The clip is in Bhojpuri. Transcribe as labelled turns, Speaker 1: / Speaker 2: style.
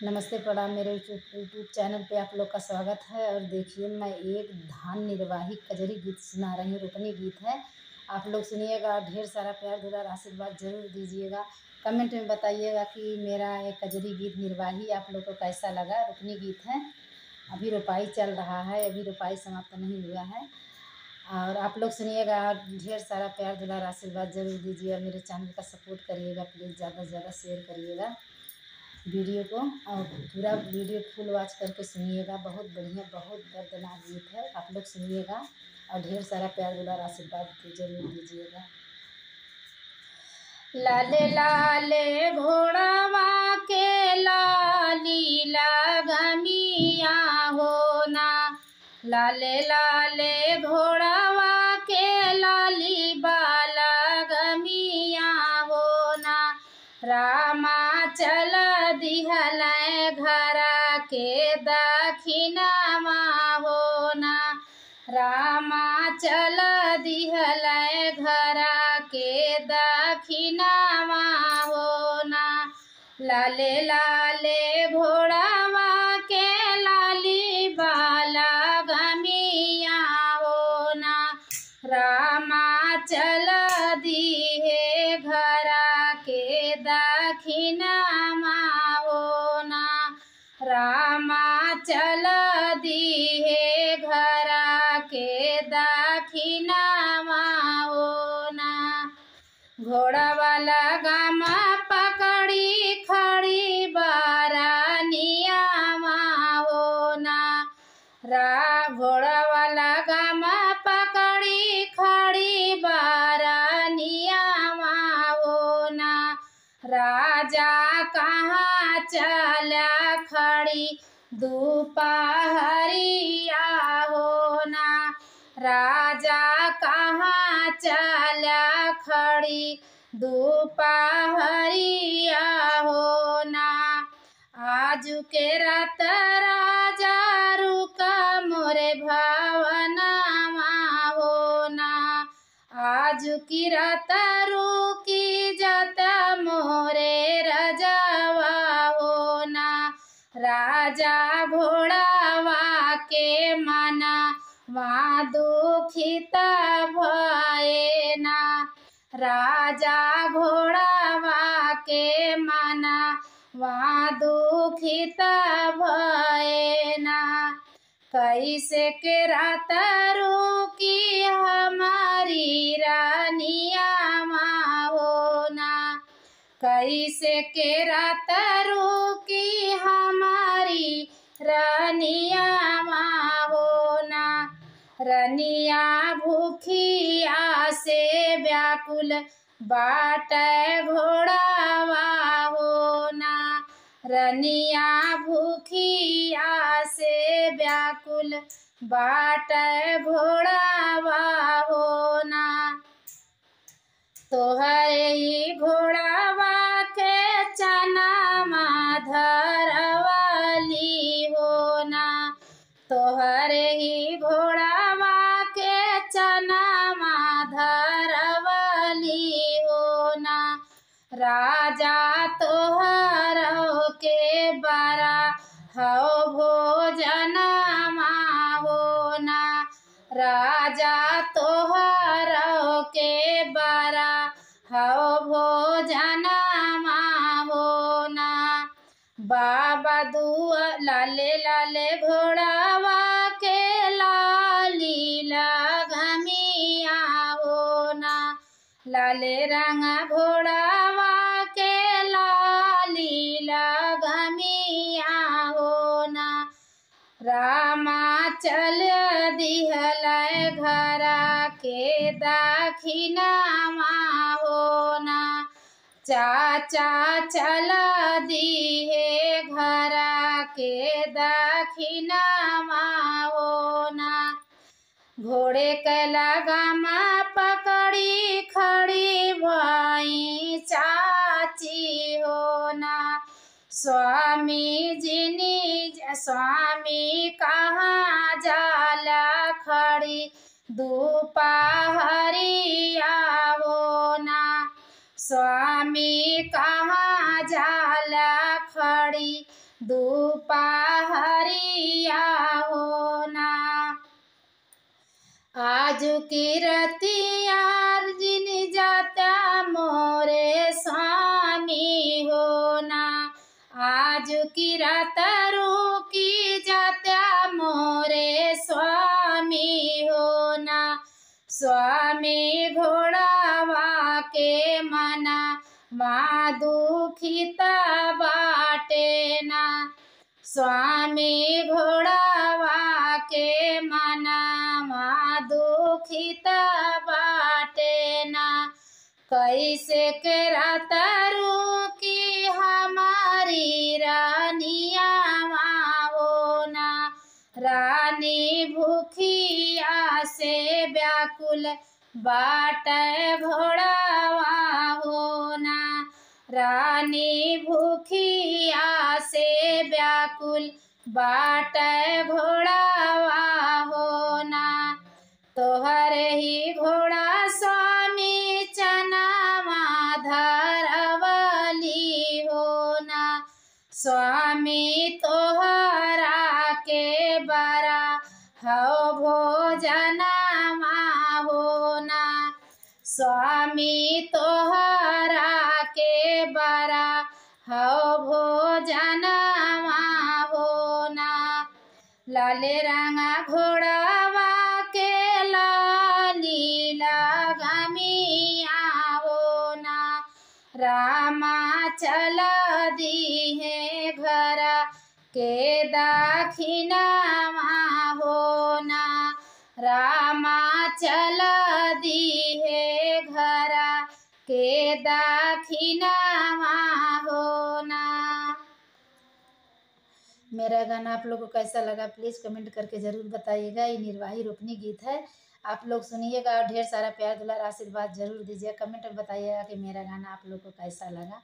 Speaker 1: नमस्ते प्रणाम। मेरे यूट्यूब चैनल पे आप लोग का स्वागत है। और देखिए, मैं एक धान निर्वाही कजरी गीत सुना रही हूँ। रुकनी गीत है, आप लोग सुनिएगा। ढेर सारा प्यार दुलार आशीर्वाद जरूर दीजिएगा। कमेंट में बताइएगा कि मेरा ये कजरी गीत निर्वाही आप लोग को कैसा लगा। रुकनी गीत है, अभी रोपाई चल रहा है, अभी रोपाई समाप्त नहीं हुआ है। और आप लोग सुनिएगा, ढेर सारा प्यार दुलार आशीर्वाद जरूर दीजिएगा। मेरे चैनल का सपोर्ट करिएगा प्लीज़, ज़्यादा से ज़्यादा शेयर करिएगा वीडियो को, और पूरा वीडियो फुल वॉच करके सुनिएगा। बहुत बढ़िया, बहुत दर्दनाक गीत है, आप लोग सुनिएगा और ढेर सारा प्यार दुलार आशीर्वाद जरूर दीजिएगा। लाले लाले घोड़ावा के लाली लगमिया होना, लाले लाले घोड़ावा के लाली बाला गमिया होना। रामा चल दिहल घरा के दखिनामा होना, रामा चल दिहल घरा के दखिनामा होना। लाले लाले घोड़ावा के लाली बाला गमिया होना, रामा चल दिहे घरा के दखिनामा होना, रामा चल दिहे घरा के दखिनामा होना। घोड़ा वाला गामा पकड़ी खड़ी बारानियामा होना, घोड़ा वाला गामा पकड़ी खड़ी बारानियामा होना। राजा कहाँ चला खड़ी दोपहरिया होना, राजा कहाँ चला खड़ी दोपहरिया होना। आजू के रात राजा रुका मोरे भवनमा होना, आजू की रात रुकी जाता मोरे रजवा होना। राजा घोड़ावा के मना वहाँ दुखित भयना, राजा घोड़ावा के मना वहाँ दुखित भयना। कैसे के रात रुकी हमारी रानियामा होना, कैसे के रात रुकी हमारी रानियामा होना। रनिया भूखिया से व्याकुल बाट घोड़ावा होना, रनिया भूखिया से व्याकुल बाट घोड़ावा होना। तोहरे ही घोड़ावा के चनामा धरवाली होना, तोहरे ही घोड़ावा के चनामा धरवाली होना। राजा तोहरो के बरा हो भोजनमा होना, राजा तोहरो के बरा हो भोजनमा होना। बाबा दुआ लाले लाले घोड़ावा के लाली लगमिया होना, लाले रंग घोड़ावा के लाली लगमिया होना। रामा चल दिहल घरा के दखिनामा होना, चाचा चल दिहे घरा के दखिनामा होना। घोड़े के लगामा पकड़ी खड़ी भाई चाची होना। स्वामी कहाँ जाला खड़ी दोपहरिया होना। स्वामी कहाँ जाला खड़ी दोपहरिया होना। आज की रतिया जिन जाता मोरे स्वामी होना। आज की रात रुकी जाता मोरे स्वामी होना। स्वामी घोड़ावा के मना माँ दुखिता बाटे ना। स्वामी घोड़ावा के मना माँ दुखिता बाटे ना। कैसे के रात रुकी हमारी रानिया माँ होना। रानी भूखिया से व्याकुल बाट घोड़ावा होना। रानी भूखिया से व्याकुल बाट घोड़ावा होना। तोहर ही घोड़ा स्वामी चनावा धरवली होना। स्वामी तोहरा के बरा हौ भोजनमा होना। स्वामी तोहरा के बरा हौ भोजनमा होना। लाले रंगा घोड़ावा के लाली लगामिया होना। रामा चल दी है घर के दाखिनामा होना। रामा चल दी है घर के दाखिनामा होना। मेरा गाना आप लोग को कैसा लगा प्लीज़ कमेंट करके ज़रूर बताइएगा। ये निर्वाही रोपनी गीत है, आप लोग सुनिएगा और ढेर सारा प्यार दुलार आशीर्वाद ज़रूर दीजिएगा। कमेंट में बताइएगा कि मेरा गाना आप लोग को कैसा लगा।